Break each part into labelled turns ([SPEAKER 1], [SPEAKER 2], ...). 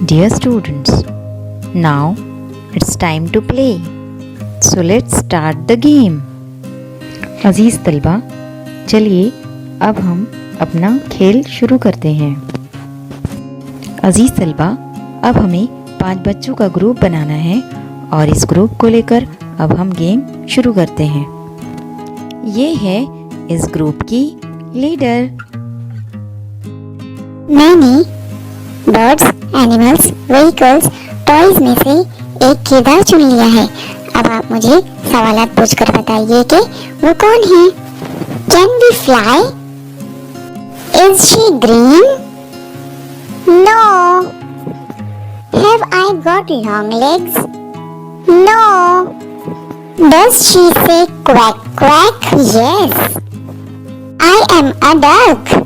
[SPEAKER 1] Dear students, now it's time to play. So let's start the game. अजीज़ तलबा, चलिए अब हम अपना खेल शुरू करते हैं। अजीज़ तलबा, अब हमें 5 बच्चों का ग्रुप बनाना है और इस ग्रुप को लेकर अब हम गेम शुरू करते हैं। ये है इस ग्रुप की लीडर।
[SPEAKER 2] मैंने बर्ड्स, एनिमल्स, व्हीकल्स, टॉयज में से एक किरदार चुन लिया है। अब आप मुझे सवालात पूछकर बताइए कि वो कौन है। Can we fly? Is she green? No. Have I got long legs? No. Does she say quack quack? Yes. I am a duck?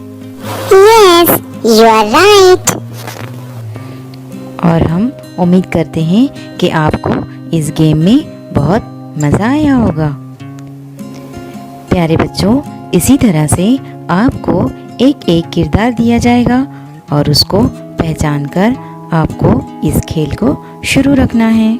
[SPEAKER 2] Yes, you are right.
[SPEAKER 1] और हम उम्मीद करते हैं कि आपको इस गेम में बहुत मज़ा आया होगा। प्यारे बच्चों, इसी तरह से आपको एक एक किरदार दिया जाएगा और उसको पहचान कर आपको इस खेल को शुरू रखना है।